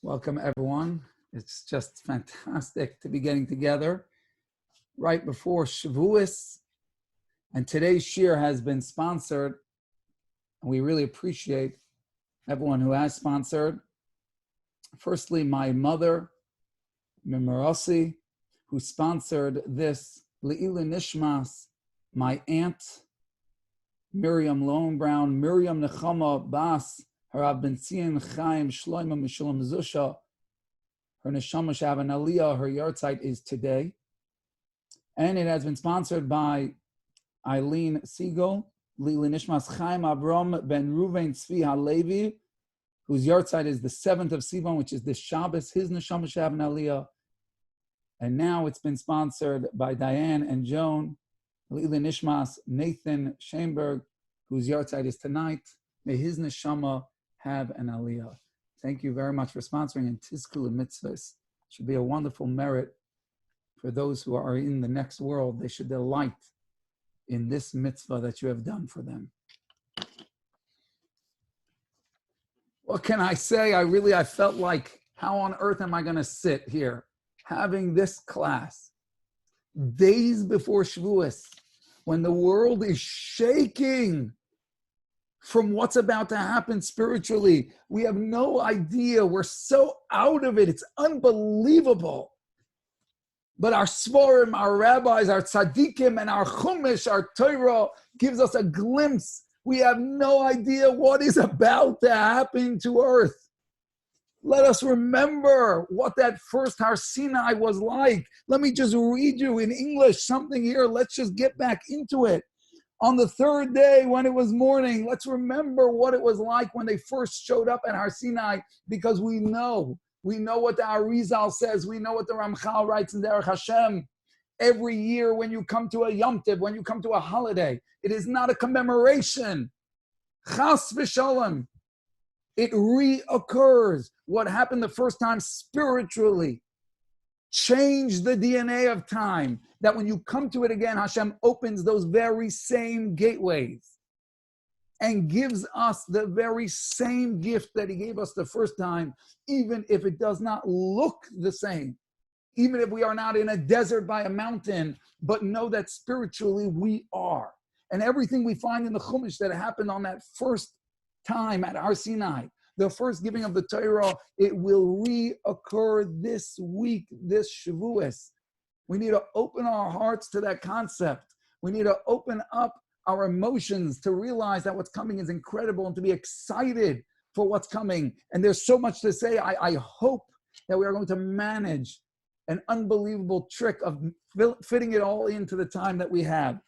Welcome, everyone. It's just fantastic to be getting together right before Shavuos. And today's Shiur has been sponsored. And we really appreciate everyone who has sponsored. Firstly, my mother, Mimorosi, who sponsored this Le'ila Nishmas, my aunt, Miriam Lowenbrown, Miriam Nechama Bas, Harav Ben Zion Chaim Shloimo Mishulam Zusha. Her neshama shav and aliyah, her yahrzeit is today. And it has been sponsored by Eileen Siegel, Lili Nishmas Chaim Avram Ben Ruvain Tzvi HaLevi, whose yahrzeit is the 7th of Sivan, which is this Shabbos, his neshama shav and aliyah. And now it's been sponsored by Diane and Joan, Lili Nishmas Nathan Schoenberg, whose yahrzeit is tonight. May his neshama have an aliyah. Thank you very much for sponsoring, and Tizku Mitzvahs should be a wonderful merit for those who are in the next world. They should delight in this mitzvah that you have done for them. What can I say? I felt like, how on earth am I going to sit here having this class days before Shavuos when the world is shaking from what's about to happen spiritually? We have no idea. We're so out of it. It's unbelievable. But our Svarim, our rabbis, our tzaddikim, and our chumash, our Torah, gives us a glimpse. We have no idea what is about to happen to earth. Let us remember what that first Har Sinai was like. Let me just read you in English something here. Let's just get back into it. On the third day, when it was morning, let's remember what it was like when they first showed up at Har Sinai, because we know what the Arizal says, we know what the Ramchal writes in Derech Hashem. Every year when you come to a Yom Tov, when you come to a holiday, it is not a commemoration. Chas v'shalom. It reoccurs. What happened the first time spiritually changed the DNA of time, that when you come to it again, Hashem opens those very same gateways and gives us the very same gift that he gave us the first time, even if it does not look the same, even if we are not in a desert by a mountain, but know that spiritually we are. And everything we find in the Chumash that happened on that first time at Har Sinai, the first giving of the Torah, it will reoccur this week, this Shavuos. We need to open our hearts to that concept. We need to open up our emotions to realize that what's coming is incredible and to be excited for what's coming. And there's so much to say. I hope that we are going to manage an unbelievable trick of fitting it all into the time that we have.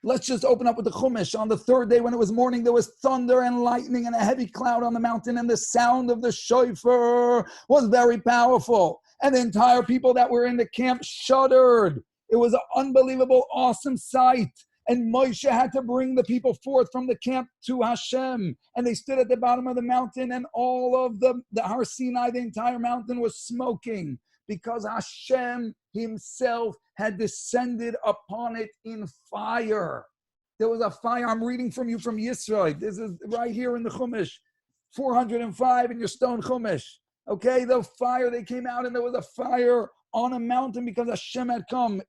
Let's just open up with the Chumash. On the third day, when it was morning, there was thunder and lightning and a heavy cloud on the mountain, and the sound of the shofar was very powerful. And the entire people that were in the camp shuddered. It was an unbelievable, awesome sight. And Moshe had to bring the people forth from the camp to Hashem. And they stood at the bottom of the mountain, and all of the Har Sinai, the entire mountain, was smoking, because Hashem himself had descended upon it in fire. There was a fire. I'm reading from you from Yisro. This is right here in the Chumash, 405 in your stone Chumash. Okay, the fire, they came out and there was a fire on a mountain because Hashem had come.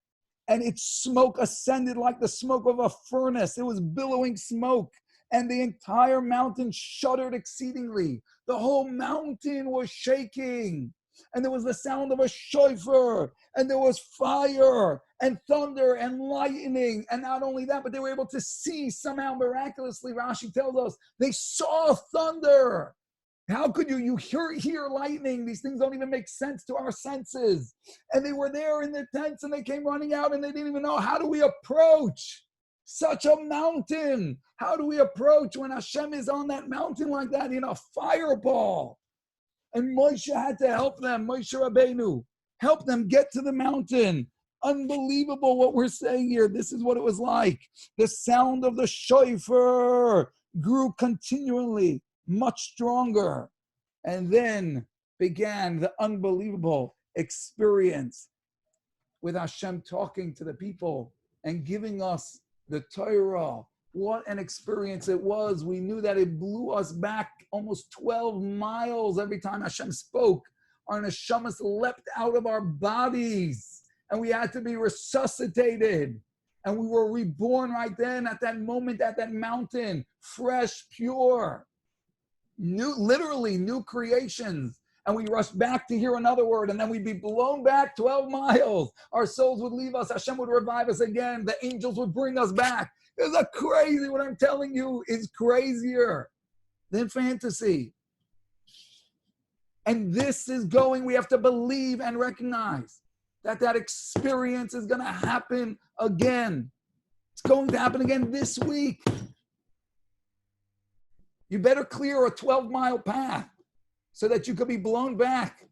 And its smoke ascended like the smoke of a furnace. It was billowing smoke. And the entire mountain shuddered exceedingly. The whole mountain was shaking. And there was the sound of a shofar, and there was fire and thunder and lightning. And not only that, but they were able to see somehow miraculously. Rashi tells us they saw thunder. How could you hear lightning? These things don't even make sense to our senses. And they were there in their tents, and they came running out, and they didn't even know, how do we approach such a mountain? How do we approach when Hashem is on that mountain like that in a fireball? And Moshe had to help them. Moshe Rabbeinu helped them get to the mountain. Unbelievable what we're saying here. This is what it was like. The sound of the shofar grew continually, much stronger. And then began the unbelievable experience with Hashem talking to the people and giving us the Torah What an experience it was. We knew that it blew us back almost 12 miles every time Hashem spoke. Our neshamas leapt out of our bodies and we had to be resuscitated. And we were reborn right then at that moment, at that mountain, fresh, pure, new, literally new creations. And we rushed back to hear another word, and then we'd be blown back 12 miles. Our souls would leave us. Hashem would revive us again. The angels would bring us back. It's a crazy, what I'm telling you is crazier than fantasy. And this is going, we have to believe and recognize that experience is going to happen again. It's going to happen again this week. You better clear a 12-mile path so that you could be blown back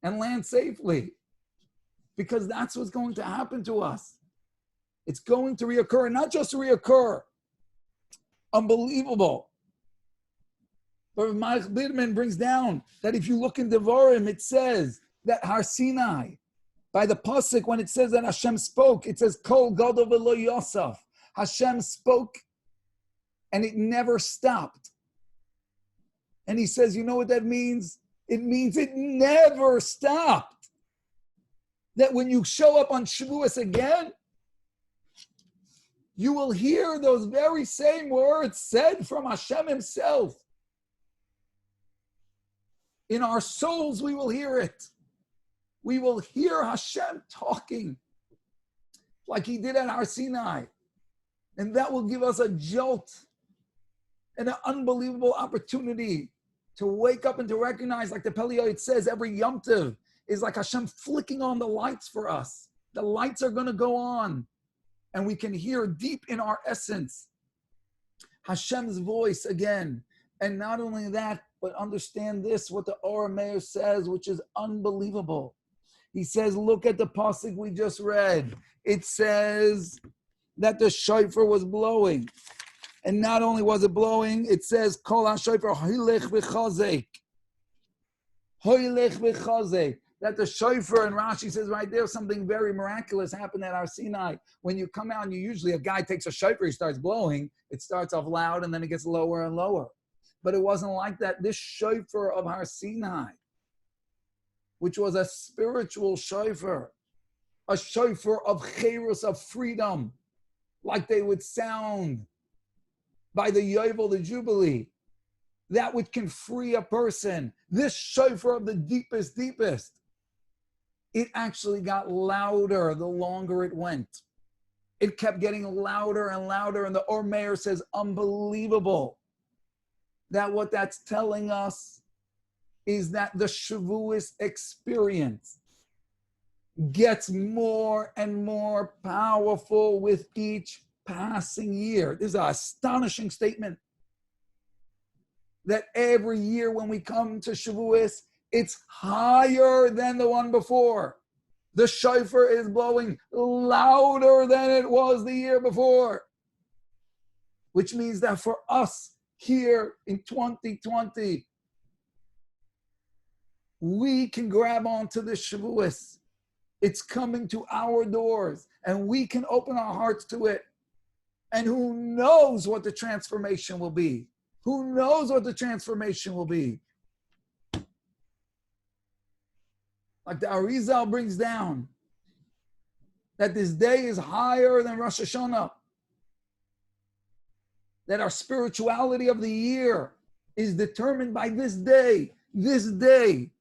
and land safely. Because that's what's going to happen to us. It's going to reoccur, and not just reoccur. Unbelievable. But Mike Bidman brings down that if you look in Devarim, it says that Har Sinai, by the pasuk, when it says that Hashem spoke, it says Kol Gadol V'lo Yosef. Hashem spoke, and it never stopped. And he says, you know what that means? It means it never stopped. That when you show up on Shavuos again, you will hear those very same words said from Hashem himself. In our souls, we will hear it. We will hear Hashem talking like he did at Har Sinai. And that will give us a jolt and an unbelievable opportunity to wake up and to recognize, like the Peliyot says, every Yom Tov is like Hashem flicking on the lights for us. The lights are going to go on, and we can hear deep in our essence Hashem's voice again. And not only that, but understand this, what the Or Meir says, which is unbelievable. He says, look at the pasuk we just read. It says that the shofar was blowing. And not only was it blowing, it says, Kol ha-shofar hoilech v'chazek. Hoilech v'chazek. That the shofar, and Rashi says right there, something very miraculous happened at Har Sinai. When you come out, and usually a guy takes a shofar, he starts blowing. It starts off loud, and then it gets lower and lower. But it wasn't like that. This shofar of Har Sinai, which was a spiritual shofar, a shofar of cherus, of freedom, like they would sound by the Yovel, the Jubilee, that which can free a person. This shofar of the deepest, it actually got louder the longer it went. It kept getting louder and louder, and the Or Meir says, unbelievable. That what that's telling us is that the Shavuos experience gets more and more powerful with each passing year. This is an astonishing statement. That every year when we come to Shavuos, it's higher than the one before. The shofar is blowing louder than it was the year before. Which means that for us here in 2020, we can grab onto this Shavuos. It's coming to our doors, and we can open our hearts to it. And who knows what the transformation will be? Who knows what the transformation will be? Like the Arizal brings down, that this day is higher than Rosh Hashanah. That our spirituality of the year is determined by this day. This day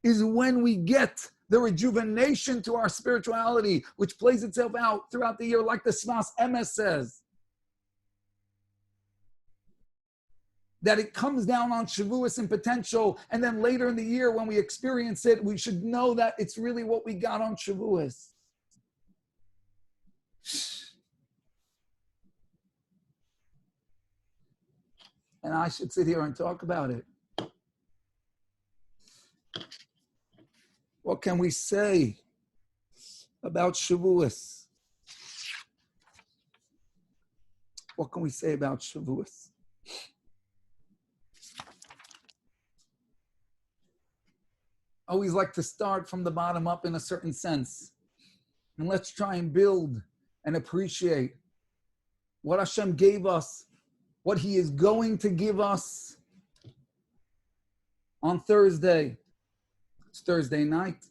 is when we get the rejuvenation to our spirituality, which plays itself out throughout the year, like the Smas Emes says. That it comes down on Shavuos in potential, and then later in the year when we experience it, we should know that it's really what we got on Shavuos. And I should sit here and talk about it. What can we say about Shavuos? What can we say about Shavuos? I always like to start from the bottom up in a certain sense. And let's try and build and appreciate what Hashem gave us, what He is going to give us on Thursday. It's Thursday night,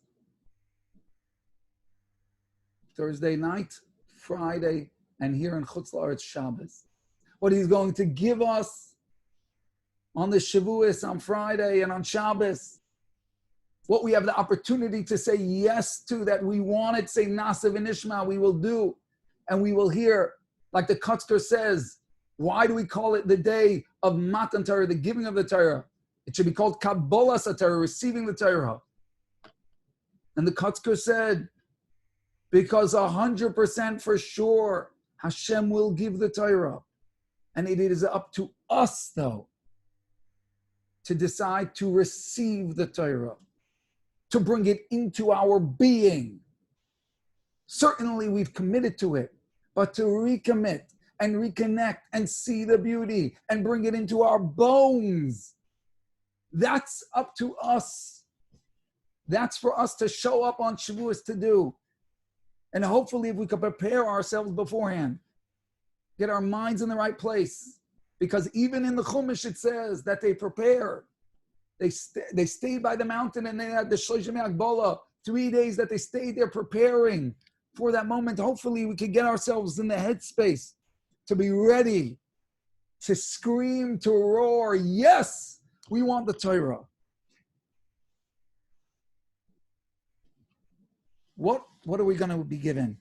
Friday, and here in Chutz La'aretz Shabbos. What He's going to give us on the Shavuos, on Friday, and on Shabbos. What we have the opportunity to say yes to, that we want it, say Nasiv and Ishma, we will do, and we will hear. Like the Kotzker says, why do we call it the day of Matan Torah, the giving of the Torah? It should be called Kabbalas HaTorah, receiving the Torah. And the Kotzker said, because 100% for sure, Hashem will give the Torah. And it is up to us, though, to decide to receive the Torah, to bring it into our being. Certainly we've committed to it, but to recommit and reconnect and see the beauty and bring it into our bones, that's up to us. That's for us to show up on Shavuos to do. And hopefully if we could prepare ourselves beforehand, get our minds in the right place. Because even in the Chumash it says that they prepared. They stayed by the mountain and they had the Shloshim Agbola, 3 days that they stayed there preparing for that moment. Hopefully we could get ourselves in the headspace to be ready to scream, to roar, yes, we want the Torah. What are we going to be given?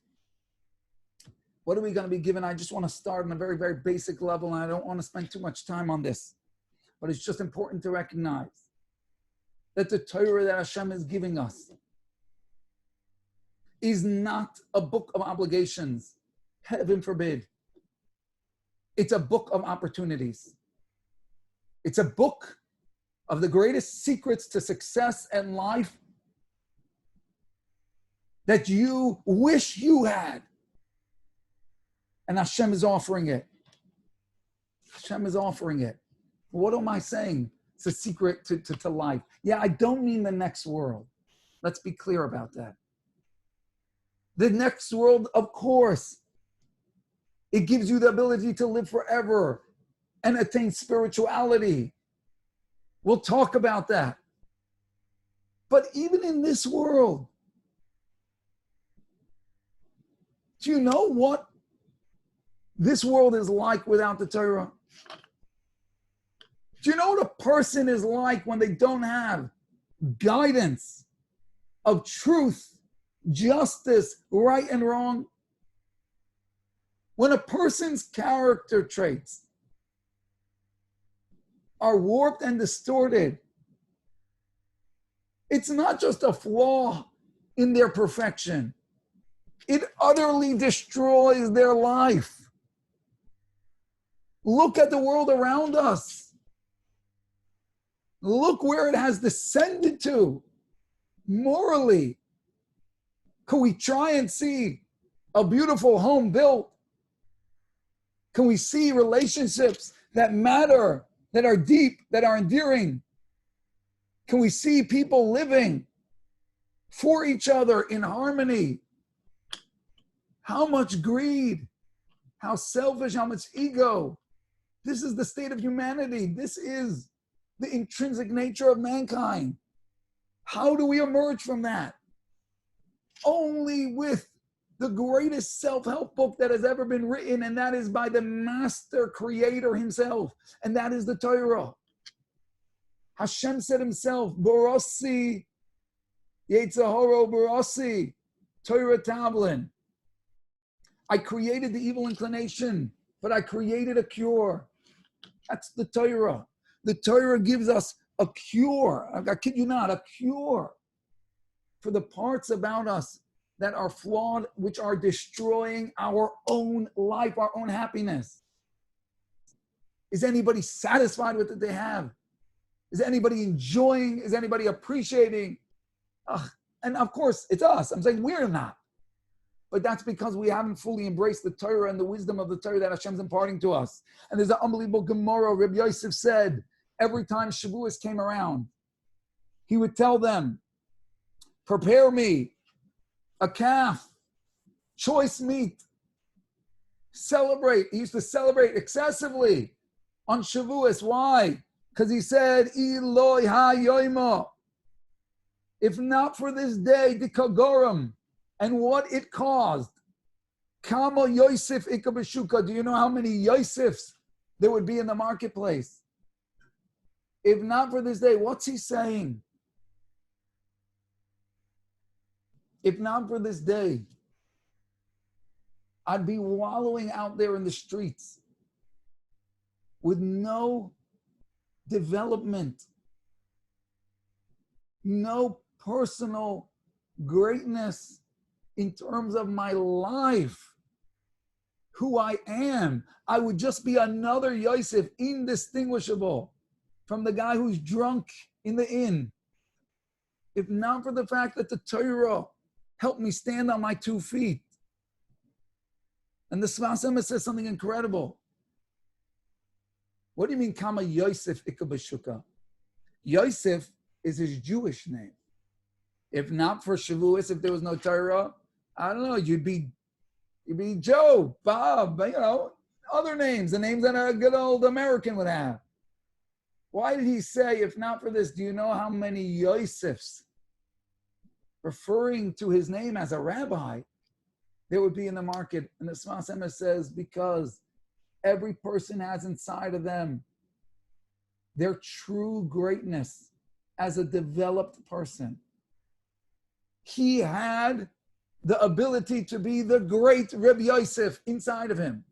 What are we going to be given? I just want to start on a very, very basic level, and I don't want to spend too much time on this. But it's just important to recognize that the Torah that Hashem is giving us is not a book of obligations. Heaven forbid. It's a book of opportunities. It's a book of the greatest secrets to success and life that you wish you had. And Hashem is offering it. Hashem is offering it. What am I saying? It's a secret to life. Yeah, I don't mean the next world. Let's be clear about that. The next world, of course, it gives you the ability to live forever and attain spirituality. We'll talk about that. But even in this world, do you know what this world is like without the Torah? Do you know what a person is like when they don't have guidance of truth, justice, right and wrong? When a person's character traits are warped and distorted, it's not just a flaw in their perfection. It utterly destroys their life. Look at the world around us. Look where it has descended to morally. Can we try and see a beautiful home built? Can we see relationships that matter, that are deep, that are endearing? Can we see people living for each other in harmony? How much greed, how selfish, how much ego. This is the state of humanity. This is the intrinsic nature of mankind. How do we emerge from that? Only with the greatest self-help book that has ever been written, and that is by the master creator himself, and that is the Torah. Hashem said himself, Borossi, Yetzahoro Borossi, Torah Tablin. I created the evil inclination, but I created a cure. That's the Torah. The Torah gives us a cure. I kid you not, a cure for the parts about us that are flawed, which are destroying our own life, our own happiness. Is anybody satisfied with what they have? Is anybody enjoying? Is anybody appreciating? And of course, it's us. I'm saying we're not. But that's because we haven't fully embraced the Torah and the wisdom of the Torah that Hashem's imparting to us. And there's an unbelievable Gemara. Rabbi Yosef said, every time Shavuos came around, he would tell them, prepare me a calf, choice meat. celebrate. He used to celebrate excessively on Shavuos. Why? Because he said, Eloi ha-yoimo. If not for this day, the kagorim, and what it caused. Kama Yosef ikabashuka. Do you know how many Yosefs there would be in the marketplace? If not for this day, what's he saying? If not for this day, I'd be wallowing out there in the streets with no development, no personal greatness in terms of my life, who I am. I would just be another Yosef, indistinguishable from the guy who's drunk in the inn. If not for the fact that the Torah helped me stand on my 2 feet. And the Sfas Emes says something incredible. What do you mean, Kama Yosef ikabashuka? Yosef is his Jewish name. If not for Shavuos, if there was no Torah, I don't know, you'd be Joe, Bob, other names, the names that a good old American would have. Why did he say, if not for this, do you know how many Yosefs, referring to his name as a rabbi, there would be in the market? And the Sfas Emes says, because every person has inside of them their true greatness as a developed person. He had the ability to be the great Rabbi Yosef inside of him.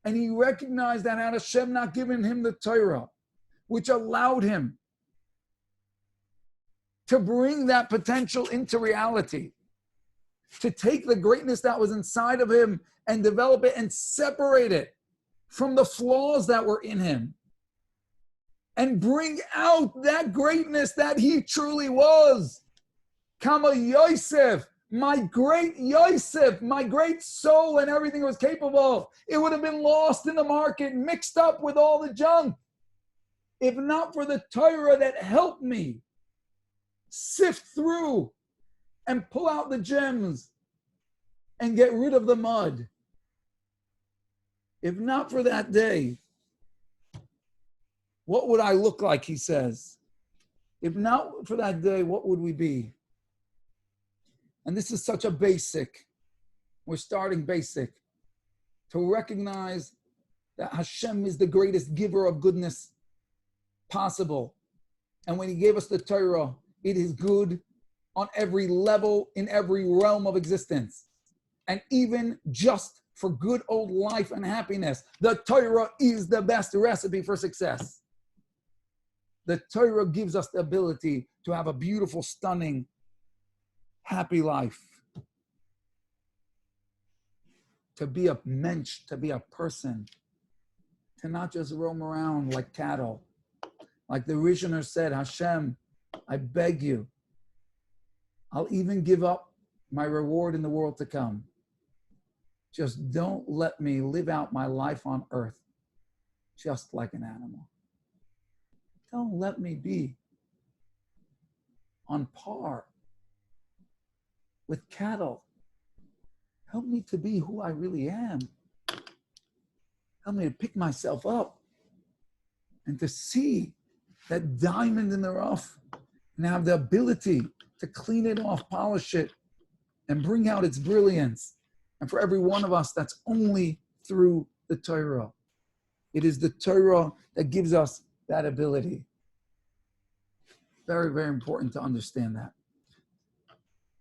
And he recognized that had Hashem not given him the Torah, which allowed him to bring that potential into reality, to take the greatness that was inside of him and develop it and separate it from the flaws that were in him and bring out that greatness that he truly was. Kama Yosef, my great Yosef, my great soul and everything it was capable of. It would have been lost in the market, mixed up with all the junk, if not for the Torah that helped me sift through and pull out the gems and get rid of the mud. If not for that day, what would I look like, he says? If not for that day, what would we be? And this is such a basic. We're starting basic. To recognize that Hashem is the greatest giver of goodness possible. And when he gave us the Torah, it is good on every level, in every realm of existence. And even just for good old life and happiness, the Torah is the best recipe for success. The Torah gives us the ability to have a beautiful, stunning, happy life. To be a mensch, to be a person. To not just roam around like cattle. Like the Rishoner said, Hashem, I beg you, I'll even give up my reward in the world to come. Just don't let me live out my life on earth just like an animal. Don't let me be on par with cattle. Help me to be who I really am. Help me to pick myself up and to see that diamond in the rough and have the ability to clean it off, polish it, and bring out its brilliance. And for every one of us, that's only through the Torah. It is the Torah that gives us that ability. Very, very important to understand that.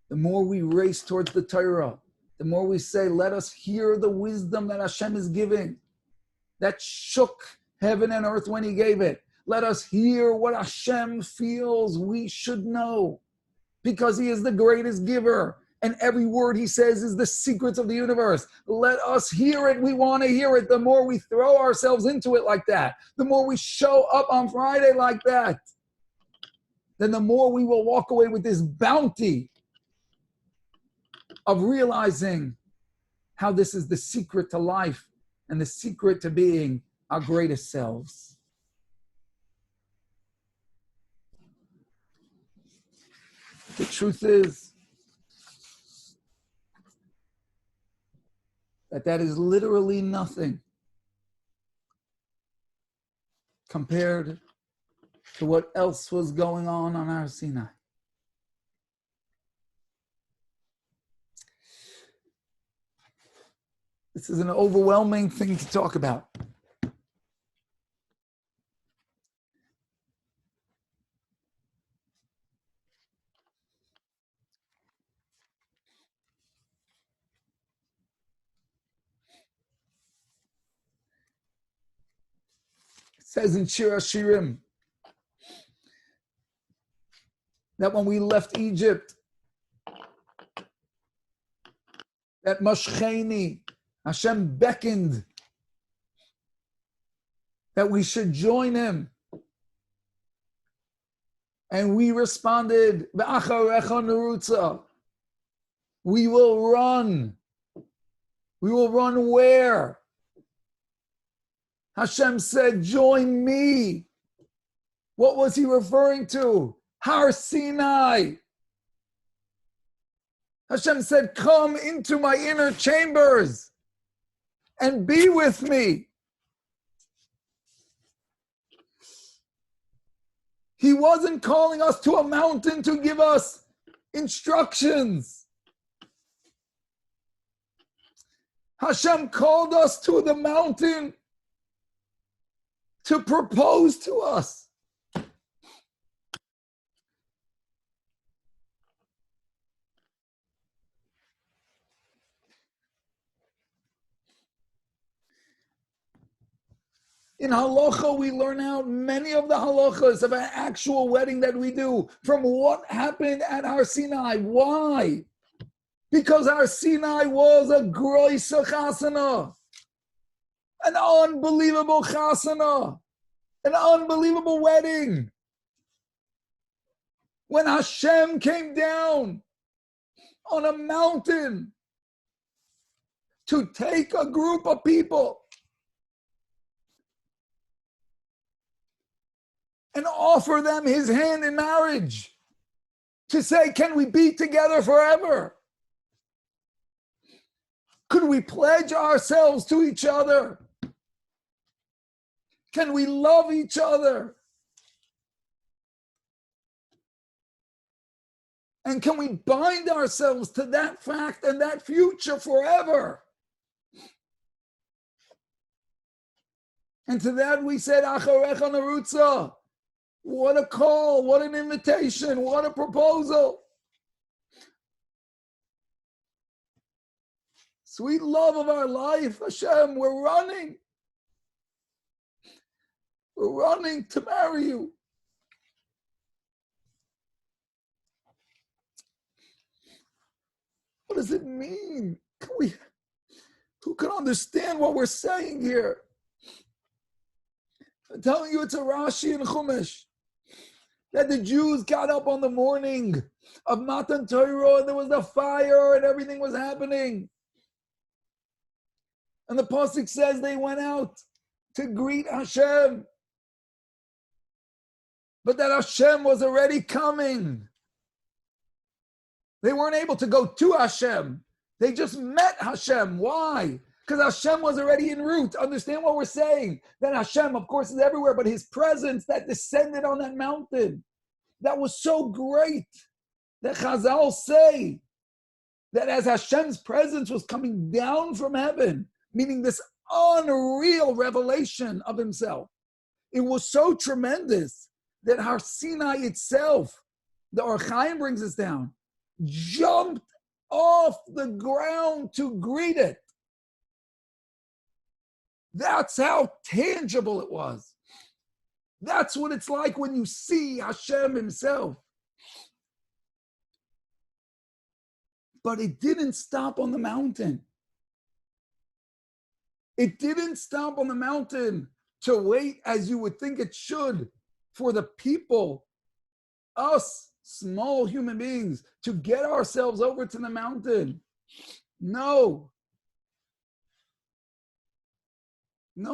The more we race towards the Torah, the more we say, let us hear the wisdom that Hashem is giving, that shook heaven and earth when he gave it. Let us hear what Hashem feels we should know, because he is the greatest giver. And every word he says is the secrets of the universe. Let us hear it. We want to hear it. The more we throw ourselves into it like that, the more we show up on Friday like that, then the more we will walk away with this bounty of realizing how this is the secret to life and the secret to being our greatest selves. The truth is that is literally nothing compared to what else was going on Har Sinai. This is an overwhelming thing to talk about. It says in Shir Hashirim that when we left Egypt, that Mashcheni, Hashem beckoned that we should join him. And we responded, V'acharecha nerutza. We will run. We will run where? Hashem said, join me. What was he referring to? Har Sinai. Hashem said, come into my inner chambers and be with me. He wasn't calling us to a mountain to give us instructions. Hashem called us to the mountain to propose to us. In halacha, we learn out many of the halachas of an actual wedding that we do from what happened at Har Sinai. Why? Because Har Sinai was a groisa chasana, an unbelievable chasana, an unbelievable wedding. When Hashem came down on a mountain to take a group of people and offer them his hand in marriage, to say, can we be together forever? Could we pledge ourselves to each other? Can we love each other? And can we bind ourselves to that fact and that future forever? And to that we said, Acharecha nerutza. What a call, what an invitation, what a proposal. Sweet love of our life, Hashem, we're running. We're running to marry you. What does it mean? Who can understand what we're saying here? I'm telling you, it's a Rashi and Chumash. That the Jews got up on the morning of Matan Torah, and there was a fire and everything was happening. And the pasuk says they went out to greet Hashem. But that Hashem was already coming. They weren't able to go to Hashem. They just met Hashem. Why? Because Hashem was already en route. Understand what we're saying? That Hashem, of course, is everywhere, but his presence that descended on that mountain, that was so great that Chazal say that as Hashem's presence was coming down from heaven, meaning this unreal revelation of himself, it was so tremendous that Har Sinai itself, the Or Chaim brings us down, jumped off the ground to greet it. That's how tangible it was. That's what it's like when you see Hashem himself. But it didn't stop on the mountain. It didn't stop on the mountain to wait as you would think it should for the people, us small human beings, to get ourselves over to the mountain. No,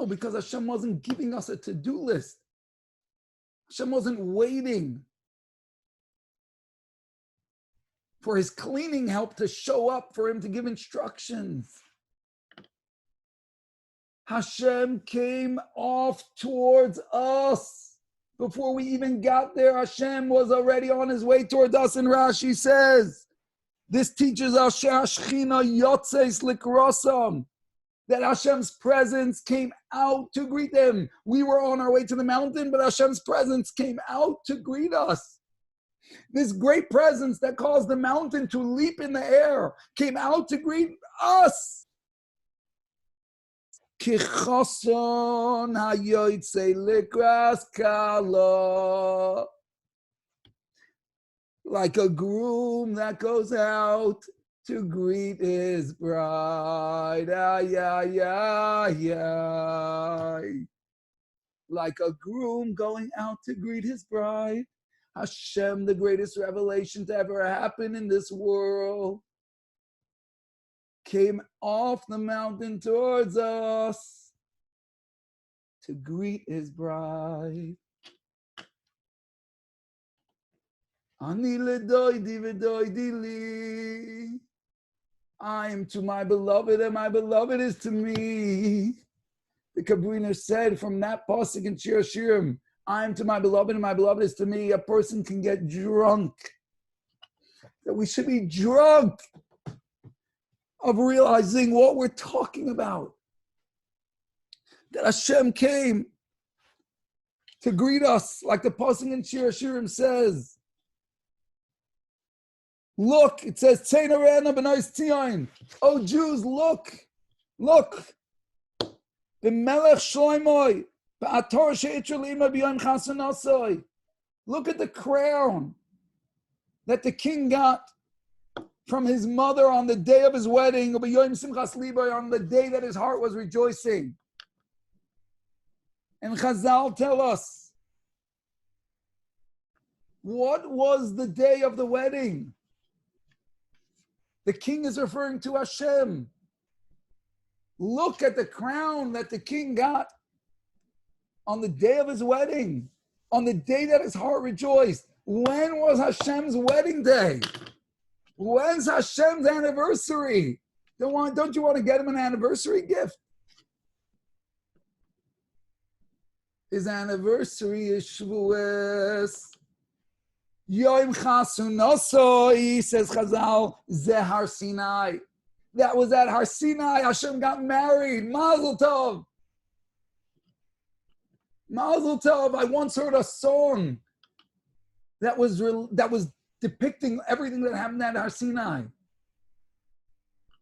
because Hashem wasn't giving us a to-do list. Hashem wasn't waiting for his cleaning help to show up for him to give instructions. Hashem came off towards us. Before we even got there, Hashem was already on his way towards us. And Rashi says, this teaches us Shechina Yotzes Likrosam, that Hashem's presence came out to greet them. We were on our way to the mountain, but Hashem's presence came out to greet us. This great presence that caused the mountain to leap in the air came out to greet us. Kichoson hayoytze likras kala, like a groom that goes out to greet his bride. Ay, ay, ay, ay. Like a groom going out to greet his bride. Hashem, the greatest revelation to ever happen in this world, came off the mountain towards us to greet his bride. Ani ledoidi v'doidi li. I am to my beloved, and my beloved is to me. The Kabriner said from that pasuk in Shir Shirim, I am to my beloved, and my beloved is to me. A person can get drunk. That we should be drunk of realizing what we're talking about. That Hashem came to greet us, like the pasuk in Shir Shirim says. Look, it says, oh Jews, look. The Melech Shloimoi, look at the crown that the king got from his mother on the day of his wedding, on the day that his heart was rejoicing. And Chazal tell us, what was the day of the wedding? The king is referring to Hashem. Look at the crown that the king got on the day of his wedding, on the day that his heart rejoiced. When was Hashem's wedding day? When's Hashem's anniversary? Don't you want to get him an anniversary gift? His anniversary is Shavuos. Yom Chasunosoi, says Chazal, Zeh Har Sinai. That was at Har Sinai. Hashem got married. Mazel Tov. Mazel Tov. I once heard a song that was depicting everything that happened at Har Sinai.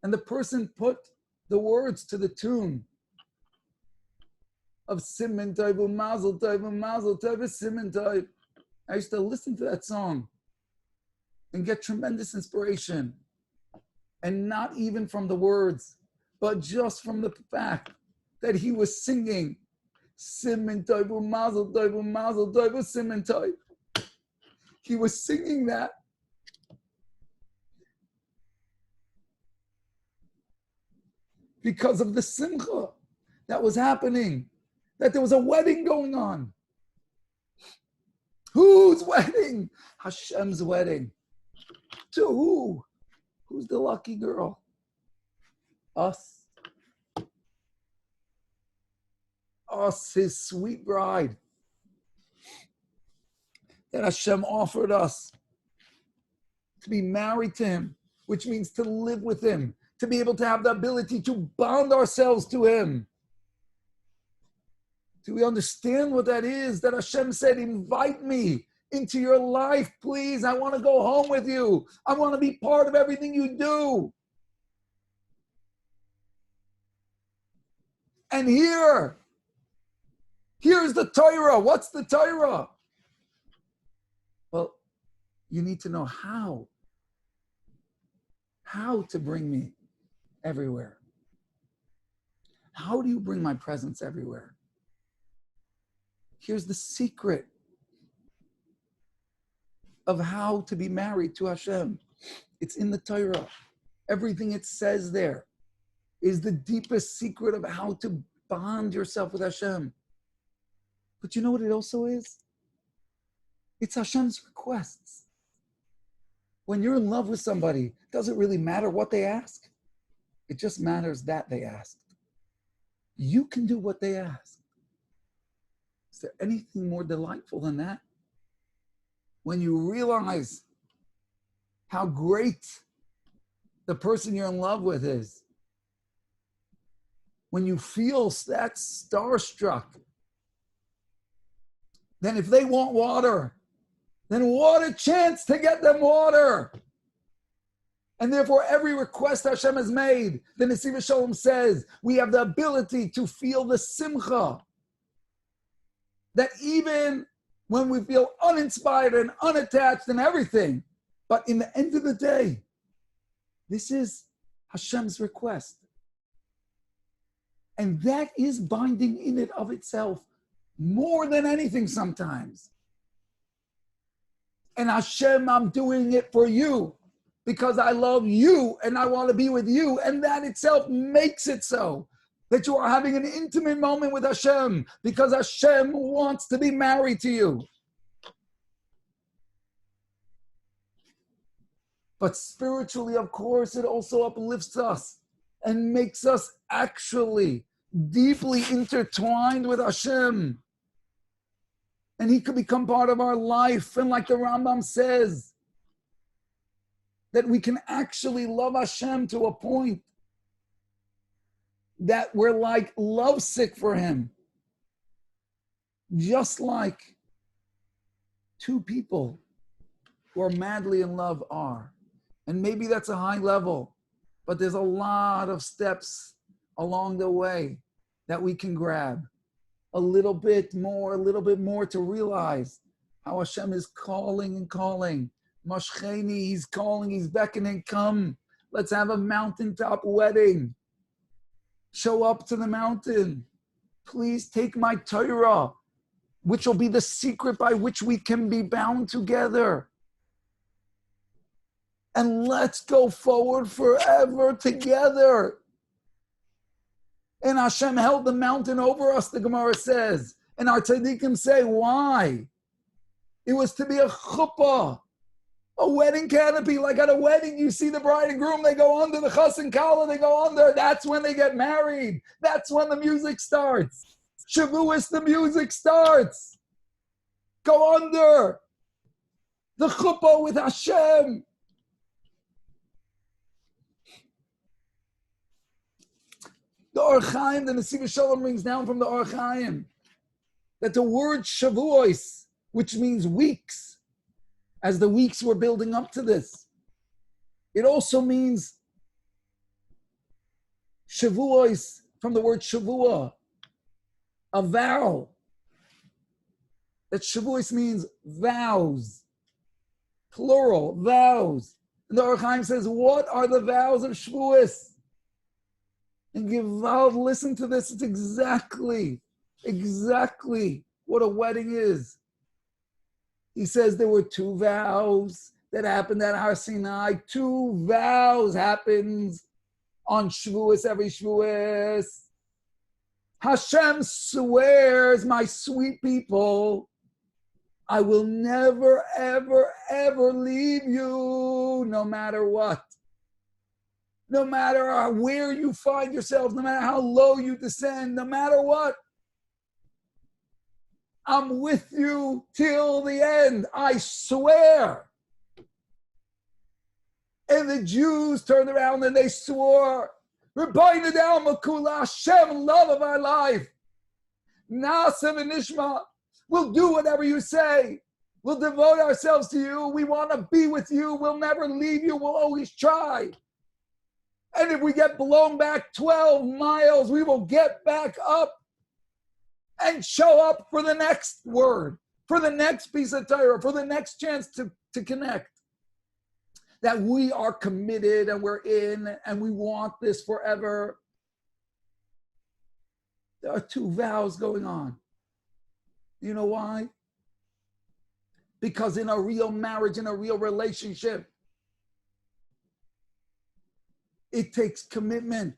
And the person put the words to the tune of Siman Tov, Mazel Tov, Mazel Tov, Siman Tov. I used to listen to that song and get tremendous inspiration. And not even from the words, but just from the fact that he was singing Siman Tov, Mazel Tov, Mazel Tov, Siman Tov. He was singing that. Because of the simcha that was happening, that there was a wedding going on. Whose wedding? Hashem's wedding. To who? Who's the lucky girl? Us. Us, his sweet bride. That Hashem offered us to be married to him, which means to live with him, to be able to have the ability to bond ourselves to him. Do we understand what that is? That Hashem said, invite me into your life, please. I want to go home with you. I want to be part of everything you do. And here's the Torah. What's the Torah? Well, you need to know how to bring me everywhere. How do you bring my presence everywhere? Here's the secret of how to be married to Hashem. It's in the Torah. Everything it says there is the deepest secret of how to bond yourself with Hashem. But you know what it also is? It's Hashem's requests. When you're in love with somebody, it doesn't really matter what they ask. It just matters that they asked. you can do what they ask. Is there anything more delightful than that? When you realize how great the person you're in love with is, when you feel that starstruck, then if they want water, then what a chance to get them water. And therefore, every request Hashem has made, the Nesiv Shalom says, we have the ability to feel the simcha. That even when we feel uninspired and unattached and everything, but in the end of the day, this is Hashem's request. And that is binding in it of itself more than anything sometimes. And Hashem, I'm doing it for you because I love you and I want to be with you. And that itself makes it so that you are having an intimate moment with Hashem because Hashem wants to be married to you. But spiritually, of course, it also uplifts us and makes us actually deeply intertwined with Hashem. And He could become part of our life. And like the Rambam says, that we can actually love Hashem to a point that we're like lovesick for Him. Just like two people who are madly in love are. And maybe that's a high level, but there's a lot of steps along the way that we can grab. A little bit more to realize how Hashem is calling and calling. Mashcheni, He's calling, He's beckoning, come. Let's have a mountaintop wedding. Show up to the mountain. Please take my Torah, which will be the secret by which we can be bound together. And let's go forward forever together. And Hashem held the mountain over us, the Gemara says. And our tzaddikim say, why? It was to be a chuppah, a wedding canopy. Like at a wedding, you see the bride and groom, they go under the chas and kala, they go under. That's when they get married. That's when the music starts. Shavuos, the music starts. Go under. The chuppah with Hashem. The Or Chaim, the Nesiv Shalom brings down from the Or Chaim that the word Shavuos, which means weeks, as the weeks were building up to this, it also means Shavuos from the word Shavua, a vow. That Shavuos means vows, plural, vows. And the Or Chaim says, what are the vows of Shavuos? And Givald, listen to this. It's exactly what a wedding is. He says there were two vows that happened at Har Sinai. Two vows happens on Shavuos, every Shavuos. Hashem swears, my sweet people, I will never, ever, ever leave you, no matter what. No matter where you find yourselves, no matter how low you descend, no matter what, I'm with you till the end. I swear. And the Jews turned around and they swore, Rabbi Nissan, Hashem, love of our life. Nasa v'nishma, we'll do whatever you say. We'll devote ourselves to you. We want to be with you. We'll never leave you. We'll always try. And if we get blown back 12 miles, we will get back up and show up for the next word, for the next piece of Torah, for the next chance to connect. That we are committed and we're in and we want this forever. There are two vows going on. You know why? Because in a real marriage, in a real relationship, it takes commitment.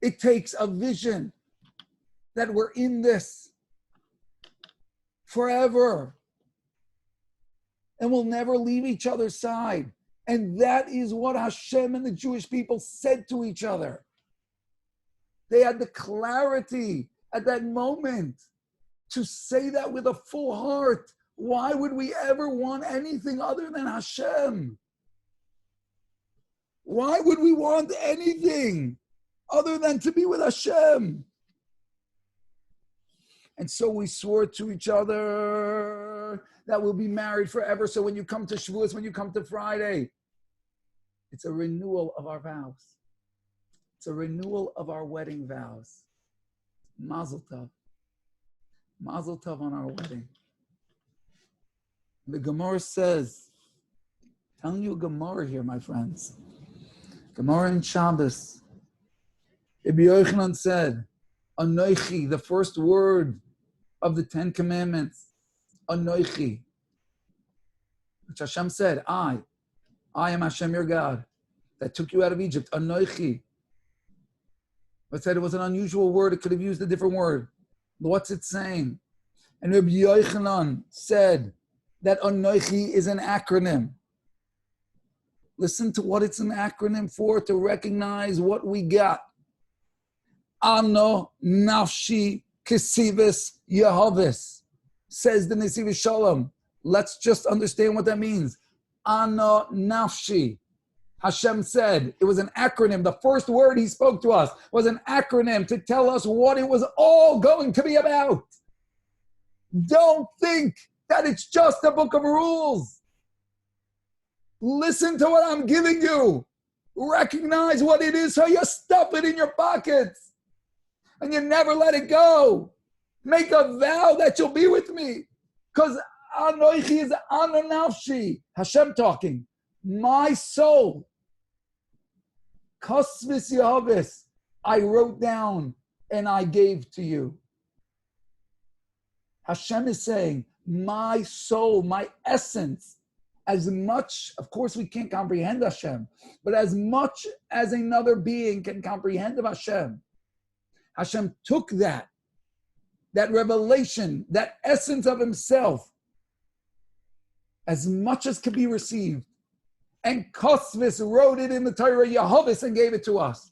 It takes a vision that we're in this forever and we'll never leave each other's side. And that is what Hashem and the Jewish people said to each other. They had the clarity at that moment to say that with a full heart. Why would we ever want anything other than Hashem? Why would we want anything other than to be with Hashem? And so we swore to each other that we'll be married forever. So when you come to Shavuos, when you come to Friday, it's a renewal of our vows. It's a renewal of our wedding vows. Mazel tov. Mazel tov on our wedding. The Gemara says, telling you a Gemara here, my friends. Gemara in Shabbos. Rabbi Yochanan said, Anoichi, the first word of the 10 Commandments. Anoichi. Which Hashem said, I am Hashem your God that took you out of Egypt. Anoichi. But said it was an unusual word. It could have used a different word. What's it saying? And Rabbi Yochanan said that Anoichi is an acronym. Listen to what it's an acronym for to recognize what we got. Ano nafshi kesivis Yehovis, says the Nesiv Shalom. Let's just understand what that means. Ano nafshi. Hashem said, it was an acronym. The first word he spoke to us was an acronym to tell us what it was all going to be about. Don't think that it's just a book of rules. Listen to what I'm giving you. Recognize what it is so you stuff it in your pockets and you never let it go. Make a vow that you'll be with me. Because Anoichi is Ana Nafshi. Hashem talking. My soul. Kosvis Yehovis. I wrote down and I gave to you. Hashem is saying, my soul, my essence, as much, of course we can't comprehend Hashem, but as much as another being can comprehend of Hashem, Hashem took that revelation, that essence of himself, as much as could be received, and Kosvis wrote it in the Torah, Yehovis, and gave it to us.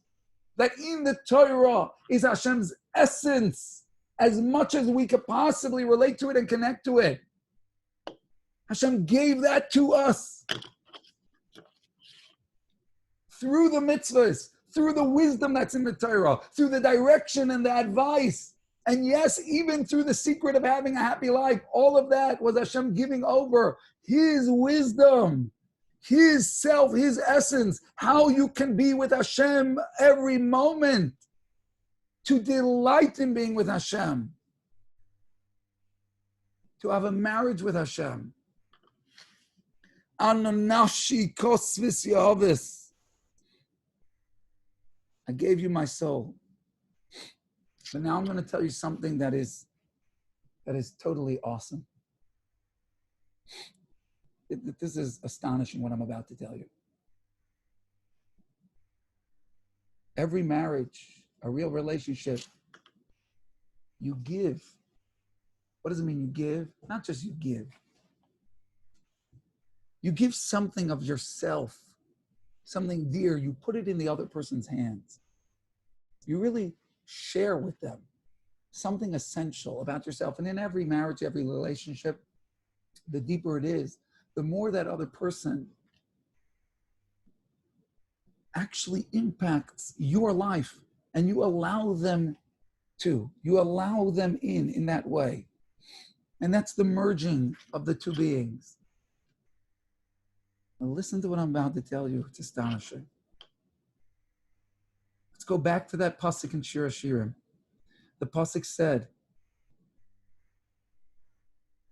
That in the Torah is Hashem's essence, as much as we could possibly relate to it and connect to it. Hashem gave that to us through the mitzvahs, through the wisdom that's in the Torah, through the direction and the advice. And yes, even through the secret of having a happy life, all of that was Hashem giving over his wisdom, his self, his essence, how you can be with Hashem every moment, to delight in being with Hashem, to have a marriage with Hashem. Ananashi kosvis Yehovis. I gave you my soul. But now I'm going to tell you something that is totally awesome. This is astonishing what I'm about to tell you. Every marriage, a real relationship, you give. What does it mean you give? Not just you give. You give something of yourself, something dear. You put it in the other person's hands. You really share with them something essential about yourself. And in every marriage, every relationship, the deeper it is, the more that other person actually impacts your life, and you allow them to. You allow them in that way. And that's the merging of the two beings. Now listen to what I'm about to tell you. It's astonishing. Let's go back to that pasuk in Shiur Shiurim. The pasuk said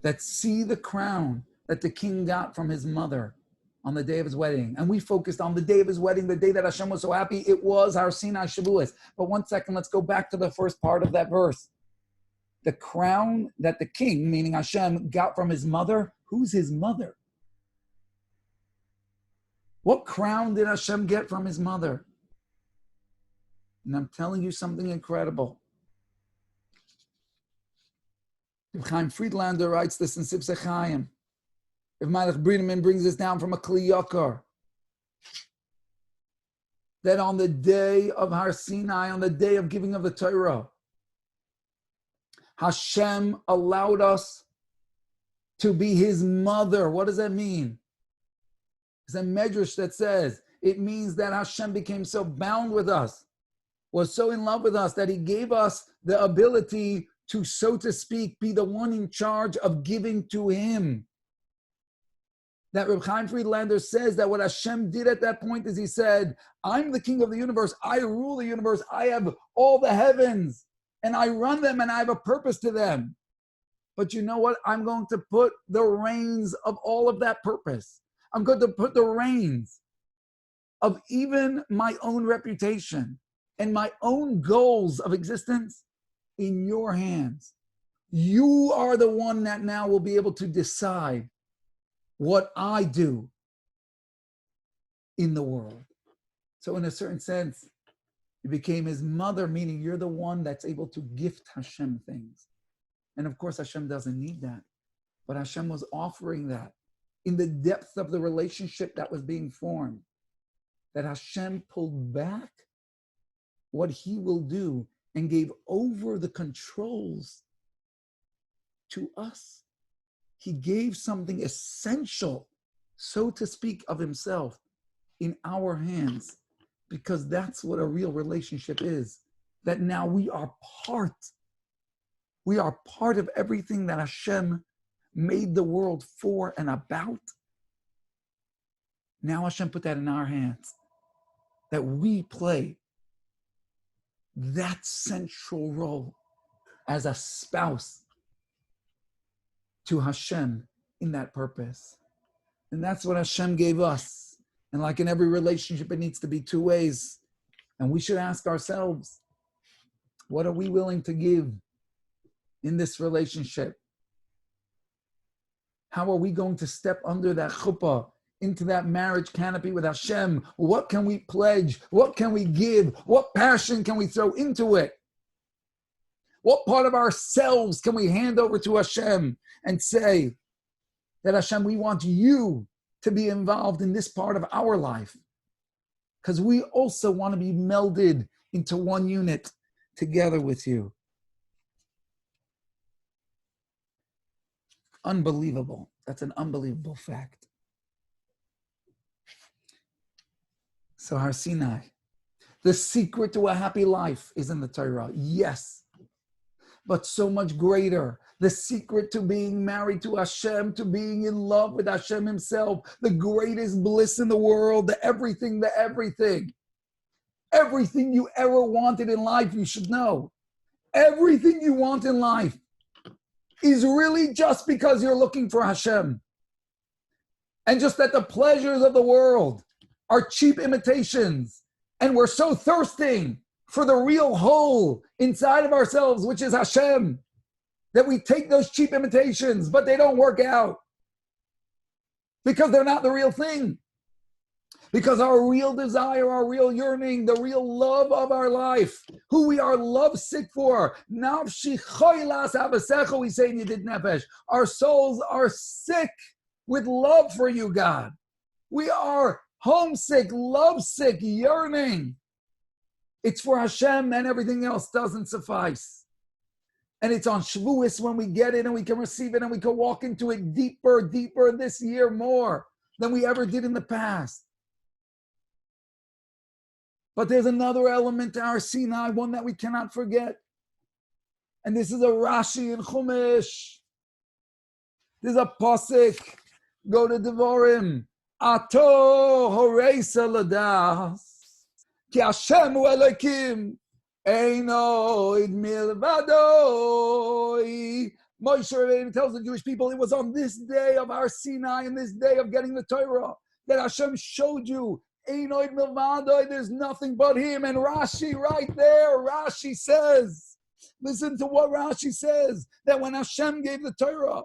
that see the crown that the king got from his mother on the day of his wedding. And we focused on the day of his wedding, the day that Hashem was so happy. It was our Sinai Shavuos. But 1 second, let's go back to the first part of that verse. The crown that the king, meaning Hashem, got from his mother. Who's his mother? What crown did Hashem get from his mother? And I'm telling you something incredible. Chaim Friedlander writes this in Sipsei Chaim. If Malach Brineman brings this down from a Kli Yakar, that on the day of Har Sinai, on the day of giving of the Torah, Hashem allowed us to be his mother. What does that mean? There's a medrash that says it means that Hashem became so bound with us, was so in love with us, that he gave us the ability to, so to speak, be the one in charge of giving to him. That Reb Chaim Friedlander says that what Hashem did at that point is he said, I'm the king of the universe, I rule the universe, I have all the heavens, and I run them, and I have a purpose to them. But you know what? I'm going to put the reins of all of that purpose. I'm going to put the reins of even my own reputation and my own goals of existence in your hands. You are the one that now will be able to decide what I do in the world. So in a certain sense, you became his mother, meaning you're the one that's able to gift Hashem things. And of course, Hashem doesn't need that. But Hashem was offering that in the depth of the relationship that was being formed. That Hashem pulled back what he will do and gave over the controls to us. He gave something essential, so to speak, of himself in our hands, because that's what a real relationship is. That now we are part of everything that Hashem made the world for and about. Now Hashem put that in our hands, that we play that central role as a spouse to Hashem in that purpose. And that's what Hashem gave us. And like in every relationship, it needs to be two ways. And we should ask ourselves, what are we willing to give in this relationship? How are we going to step under that chuppah, into that marriage canopy with Hashem? What can we pledge? What can we give? What passion can we throw into it? What part of ourselves can we hand over to Hashem and say that Hashem, we want you to be involved in this part of our life? Because we also want to be melded into one unit together with you. Unbelievable. That's an unbelievable fact. So Har Sinai, the secret to a happy life is in the Torah. Yes, but so much greater. The secret to being married to Hashem, to being in love with Hashem himself, the greatest bliss in the world, the everything. Everything you ever wanted in life, you should know. Everything you want in life is really just because you're looking for Hashem. And just that the pleasures of the world are cheap imitations. And we're so thirsting for the real whole inside of ourselves, which is Hashem, that we take those cheap imitations, but they don't work out. Because they're not the real thing. Because our real desire, our real yearning, the real love of our life, who we are lovesick for, nafshi choilas avasecho, we say in Yedid Nefesh, our souls are sick with love for you, God. We are homesick, lovesick, yearning. It's for Hashem, and everything else doesn't suffice. And it's on Shavuos when we get it and we can receive it and we can walk into it deeper this year more than we ever did in the past. But there's another element to our Sinai, one that we cannot forget. And this is a Rashi in Chumash. There's a Pasuk. Go to Devarim. Ato horeisa ladas. Ki Hashem hu Elokim. Eino id milvadoi. Moshe Rabbeinu tells the Jewish people it was on this day of our Sinai and this day of getting the Torah that Hashem showed you Einoid Milvadoi, there's nothing but him. And Rashi right there, Rashi says, listen to what Rashi says, that when Hashem gave the Torah,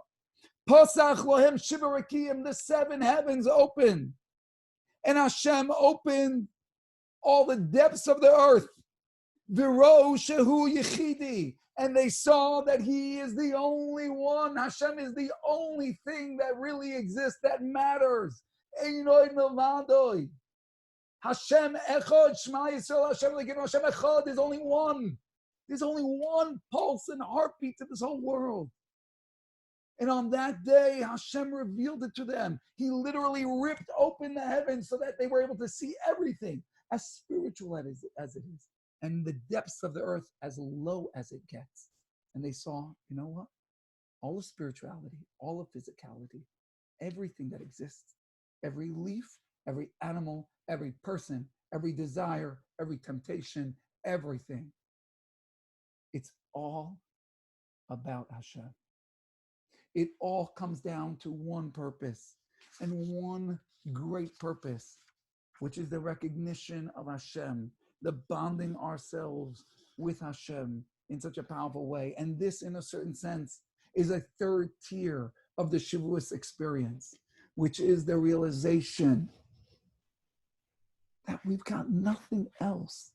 Pasach lohem shivarakim, the seven heavens opened. And Hashem opened all the depths of the earth. Viro shehu yichidi. And they saw that he is the only one. Hashem is the only thing that really exists, that matters. Einoid Milvadoi. Hashem echad, Shema Yisrael, Hashem Elokeinu, Hashem echad. There's only one. There's only one pulse and heartbeat to this whole world. And on that day, Hashem revealed it to them. He literally ripped open the heavens so that they were able to see everything, as spiritual as it is, and the depths of the earth as low as it gets. And they saw, you know what? All of spirituality, all of physicality, everything that exists, every leaf, every animal, every person, every desire, every temptation, everything. It's all about Hashem. It all comes down to one purpose, and one great purpose, which is the recognition of Hashem, the bonding ourselves with Hashem in such a powerful way. And this, in a certain sense, is a third tier of the Shavuos experience, which is the realization that we've got nothing else.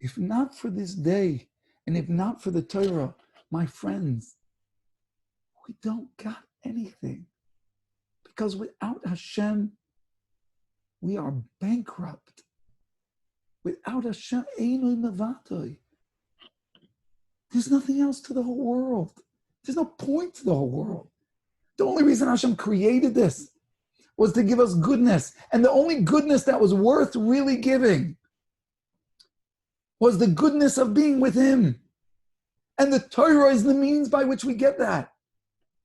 If not for this day, and if not for the Torah, my friends, we don't got anything. Because without Hashem, we are bankrupt. Without Hashem, Eino Nevatoi. There's nothing else to the whole world. There's no point to the whole world. The only reason Hashem created this was to give us goodness. And the only goodness that was worth really giving was the goodness of being with Him. And the Torah is the means by which we get that.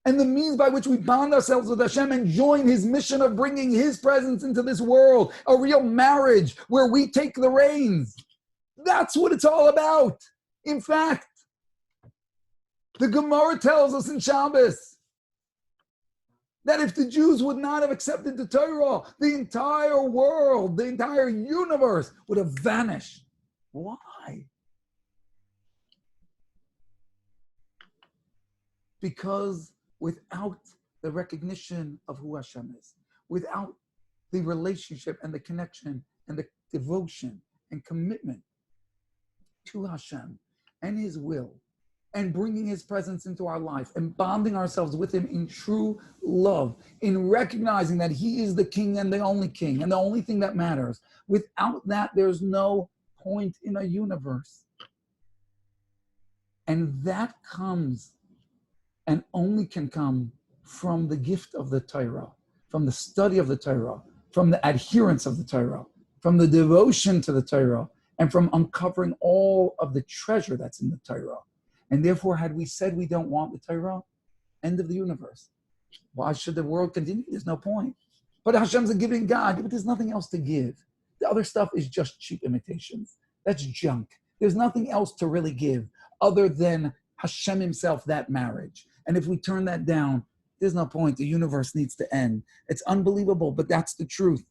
And the means by which we bond ourselves with Hashem and join His mission of bringing His presence into this world, a real marriage where we take the reins. That's what it's all about. In fact, the Gemara tells us in Shabbos that if the Jews would not have accepted the Torah, the entire world, the entire universe would have vanished. Why? Because without the recognition of who Hashem is, without the relationship and the connection and the devotion and commitment to Hashem and His will, and bringing His presence into our life and bonding ourselves with Him in true love, in recognizing that He is the King and the only King and the only thing that matters. Without that, there's no point in a universe. And that comes and only can come from the gift of the Torah, from the study of the Torah, from the adherence of the Torah, from the devotion to the Torah, and from uncovering all of the treasure that's in the Torah. And therefore, had we said we don't want the Torah, end of the universe. Why should the world continue? There's no point. But Hashem's a giving God, but there's nothing else to give. The other stuff is just cheap imitations. That's junk. There's nothing else to really give other than Hashem Himself, that marriage. And if we turn that down, there's no point. The universe needs to end. It's unbelievable, but that's the truth.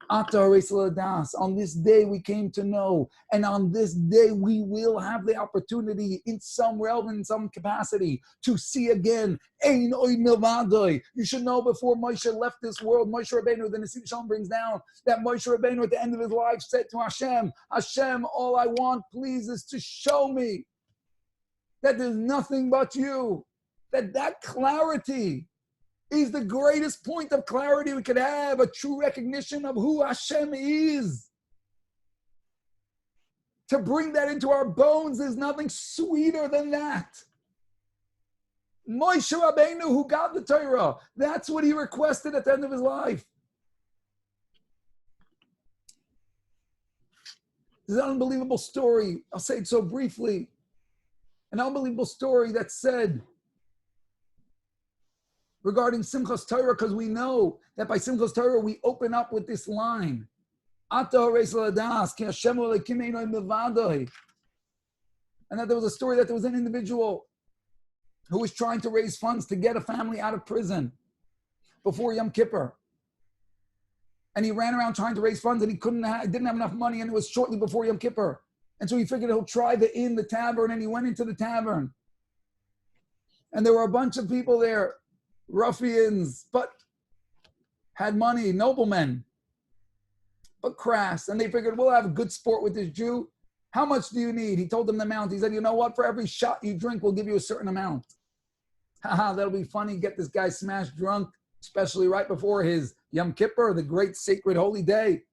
On this day we came to know, and on this day we will have the opportunity in some realm, in some capacity, to see again. You should know before Moshe left this world, Moshe Rabbeinu, the Nesiv Shalom brings down, that Moshe Rabbeinu at the end of his life said to Hashem, Hashem, all I want please is to show me that there's nothing but you. That clarity is the greatest point of clarity we could have, a true recognition of who Hashem is. To bring that into our bones, there's nothing sweeter than that. Moshe Rabbeinu, who got the Torah, that's what he requested at the end of his life. This is an unbelievable story. I'll say it so briefly. An unbelievable story that said regarding Simchas Torah, because we know that by Simchas Torah we open up with this line, and that there was a story that there was an individual who was trying to raise funds to get a family out of prison before Yom Kippur. And he ran around trying to raise funds and he didn't have enough money, and it was shortly before Yom Kippur. And so he figured he'll try the tavern, and he went into the tavern. And there were a bunch of people there, ruffians, but had money, noblemen, but crass. And they figured, we'll have a good sport with this Jew. How much do you need? He told them the amount. He said, you know what? For every shot you drink, we'll give you a certain amount. Haha, that'll be funny. Get this guy smashed drunk, especially right before his Yom Kippur, the great sacred holy day.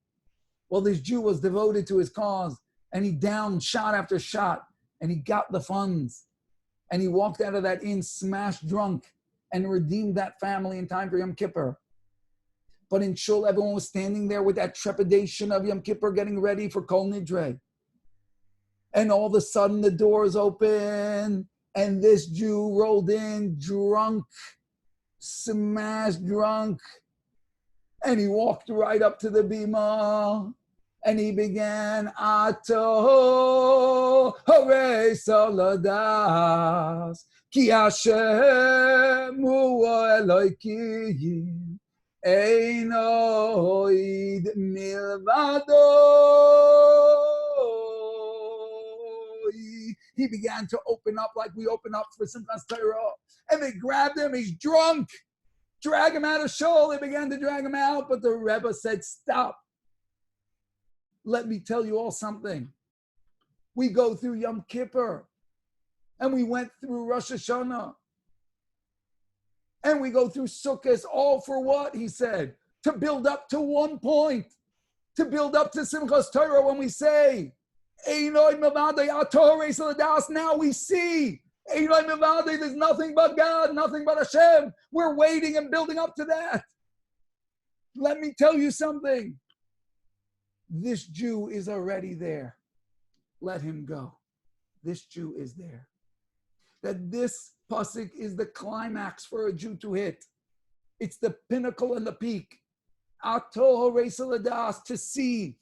Well, this Jew was devoted to his cause, and he downed shot after shot, and he got the funds, and he walked out of that inn smashed drunk and redeemed that family in time for Yom Kippur. But in Shul, everyone was standing there with that trepidation of Yom Kippur getting ready for Kol Nidre. And all of a sudden the doors open, and this Jew rolled in drunk, smashed drunk, and he walked right up to the bima, and he began, Ato hore soladas, ki Hashem hu Elokim, ein oid milvado. He began to open up like we open up for Simchas Torah, and they grabbed him, he's drunk. Drag him out of Shul. They began to drag him out, but the Rebbe said, stop. Let me tell you all something. We go through Yom Kippur, and we went through Rosh Hashanah, and we go through Sukkot, all for what? He said, to build up to one point, to build up to Simchas Torah when we say, now we see, there's nothing but God, nothing but Hashem. We're waiting and building up to that. Let me tell you something. This Jew is already there. Let him go. This Jew is there. That this pasuk is the climax for a Jew to hit. It's the pinnacle and the peak. To see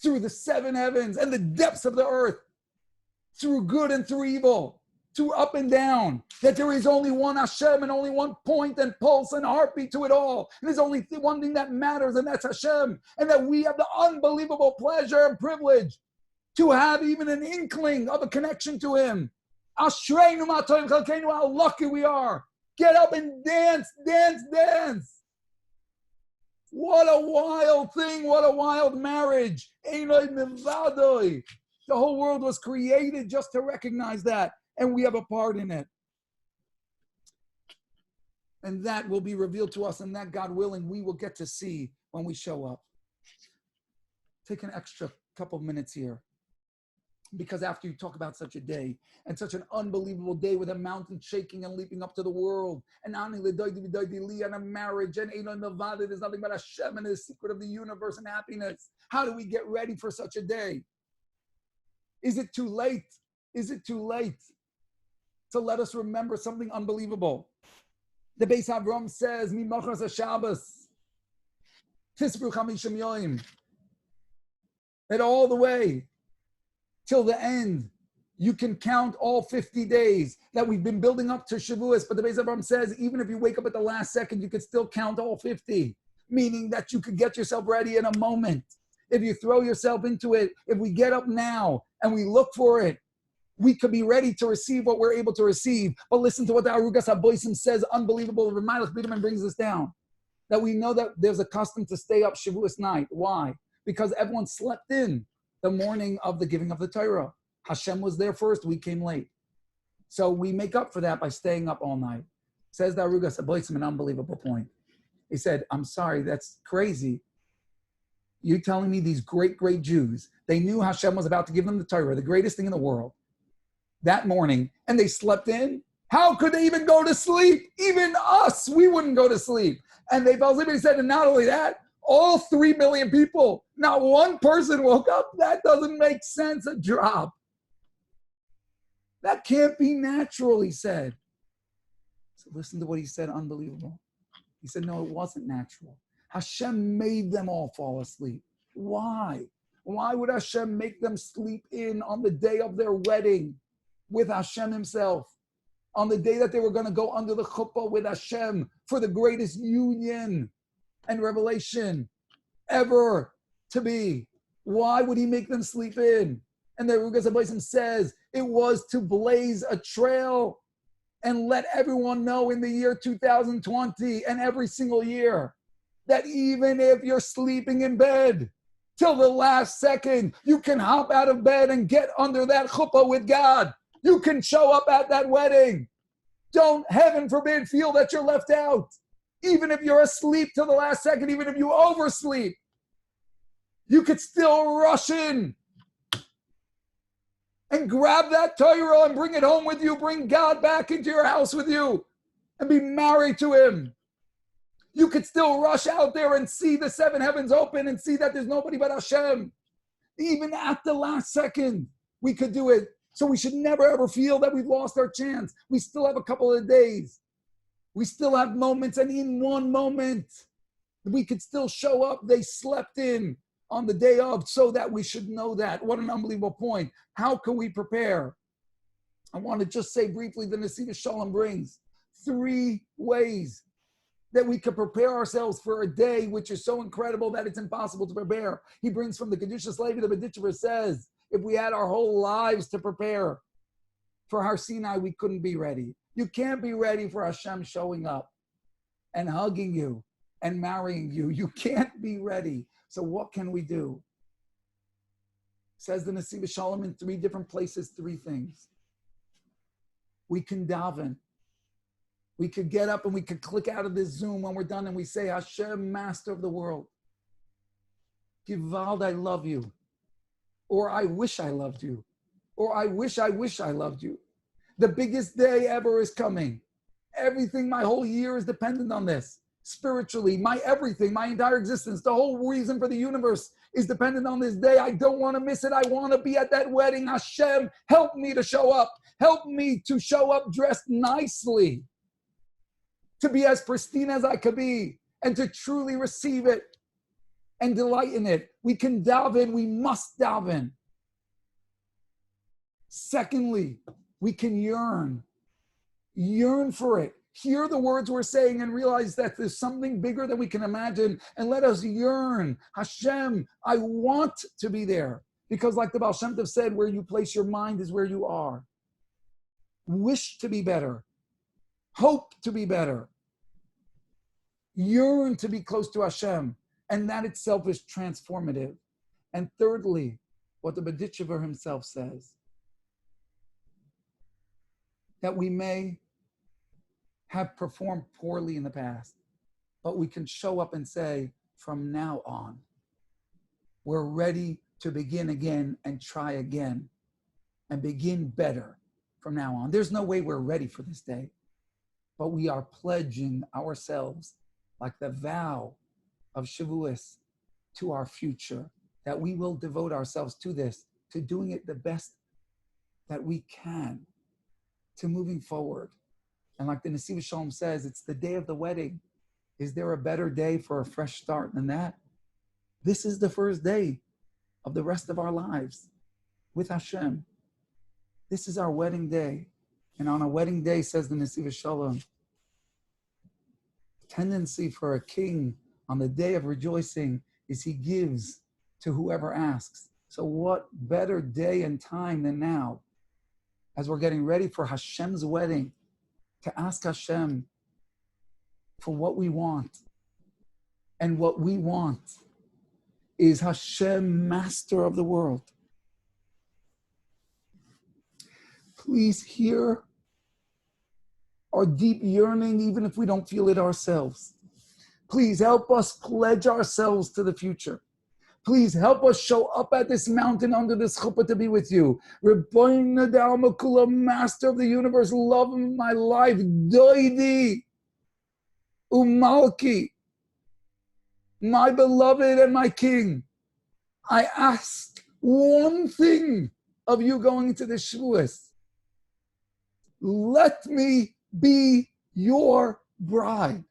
through the seven heavens and the depths of the earth, through good and through evil, through up and down, that there is only one Hashem and only one point and pulse and heartbeat to it all. And there's only one thing that matters, and that's Hashem. And that we have the unbelievable pleasure and privilege to have even an inkling of a connection to Him. Ashreinu ma'atoim chalkeinu, how lucky we are. Get up and dance, dance, dance. What a wild thing, what a wild marriage. The whole world was created just to recognize that, and we have a part in it. And that will be revealed to us, and that, God willing, we will get to see when we show up. Take an extra couple of minutes here, because after you talk about such a day, and such an unbelievable day with a mountain shaking and leaping up to the world, and a marriage, and there's nothing but Hashem and the secret of the universe and happiness. How do we get ready for such a day? Is it too late? Is it too late to let us remember something unbelievable? The Beis Avram says, Mimachas HaShabbos, Tisru Chamishim Yoim, that all the way till the end, you can count all 50 days that we've been building up to Shavuos. But the Beis Avram says, even if you wake up at the last second, you could still count all 50, meaning that you could get yourself ready in a moment. If you throw yourself into it, if we get up now and we look for it, we could be ready to receive what we're able to receive. But listen to what the Arugas HaBoisim says, unbelievable. Ramelech Biderman brings us down. That we know that there's a custom to stay up Shavuos night. Why? Because everyone slept in the morning of the giving of the Torah. Hashem was there first, we came late. So we make up for that by staying up all night. Says the Arugas HaBoisim, an unbelievable point. He said, I'm sorry, that's crazy. You're telling me these great, great Jews, they knew Hashem was about to give them the Torah, the greatest thing in the world, that morning, and they slept in? How could they even go to sleep? Even us, we wouldn't go to sleep. And they fell asleep, and he said, and not only that, all 3 million people, not one person woke up. That doesn't make sense, a drop. That can't be natural, he said. So listen to what he said, unbelievable. He said, no, it wasn't natural. Hashem made them all fall asleep. Why? Why would Hashem make them sleep in on the day of their wedding with Hashem himself? On the day that they were going to go under the chuppah with Hashem for the greatest union and revelation ever to be. Why would he make them sleep in? And the Arugas HaBoisim says it was to blaze a trail and let everyone know in the year 2020 and every single year that even if you're sleeping in bed till the last second, you can hop out of bed and get under that chuppah with God. You can show up at that wedding. Don't, heaven forbid, feel that you're left out. Even if you're asleep till the last second, even if you oversleep. You could still rush in and grab that Torah and bring it home with you. Bring God back into your house with you and be married to him. You could still rush out there and see the seven heavens open and see that there's nobody but Hashem. Even at the last second, we could do it. So we should never ever feel that we've lost our chance. We still have a couple of days. We still have moments, and in one moment, we could still show up. They slept in on the day of, so that we should know that. What an unbelievable point. How can we prepare? I want to just say briefly, the Nesiv Shalom brings 3 ways that we could prepare ourselves for a day which is so incredible that it's impossible to prepare. He brings from the Kedushas Levi, the B'ditchever says, if we had our whole lives to prepare for Har Sinai, we couldn't be ready. You can't be ready for Hashem showing up and hugging you and marrying you. You can't be ready. So what can we do? Says the Nesiv Shalom in 3 different places, 3 things. We can daven. We could get up and we could click out of this Zoom when we're done and we say, Hashem, master of the world. Givald, I love you. Or I wish I loved you. Or I wish I loved you. The biggest day ever is coming. Everything, my whole year is dependent on this. Spiritually, my everything, my entire existence, the whole reason for the universe is dependent on this day. I don't want to miss it. I want to be at that wedding. Hashem, help me to show up. Help me to show up dressed nicely. To be as pristine as I could be, and to truly receive it and delight in it. We can daven, we must daven. Secondly, we can yearn for it. Hear the words we're saying and realize that there's something bigger than we can imagine, and let us yearn. Hashem, I want to be there. Because like the Baal Shem Tov said, where you place your mind is where you are. Wish to be better. Hope to be better. Yearn to be close to Hashem. And that itself is transformative. And thirdly, what the B'ditchever himself says, that we may have performed poorly in the past, but we can show up and say, from now on, we're ready to begin again and try again and begin better from now on. There's no way we're ready for this day, but we are pledging ourselves like the vow of Shavuos to our future, that we will devote ourselves to this, to doing it the best that we can, to moving forward. And like the Nesiv Shalom says, it's the day of the wedding. Is there a better day for a fresh start than that? This is the first day of the rest of our lives with Hashem. This is our wedding day. And on a wedding day, says the Nesiv Shalom, tendency for a king on the day of rejoicing is he gives to whoever asks. So what better day and time than now, as we're getting ready for Hashem's wedding, to ask Hashem for what we want. And what we want is Hashem, master of the world. Please hear our deep yearning, even if we don't feel it ourselves. Please help us pledge ourselves to the future. Please help us show up at this mountain under this chuppah to be with you. Rebbeinu D'Alma Kula, master of the universe, love of my life, Doidi, Umalki, my beloved and my king. I ask one thing of you going into the Shavuos. Let me be your bride.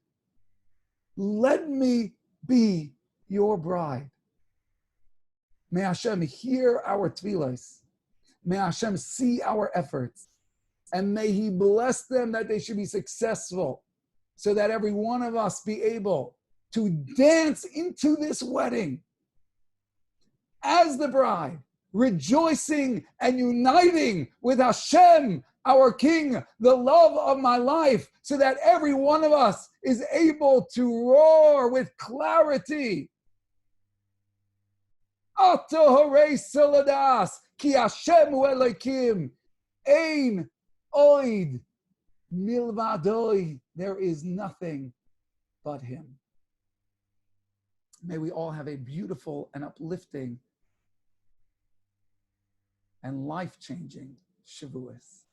Let me be your bride. May Hashem hear our tefillos. May Hashem see our efforts. And may He bless them that they should be successful, so that every one of us be able to dance into this wedding as the bride, rejoicing and uniting with Hashem, our King, the love of my life, so that every one of us is able to roar with clarity. Ato horei soladas, ki Hashem hu Elokim, ein oid milvadoi. There is nothing but Him. May we all have a beautiful and uplifting and life-changing Shavuos.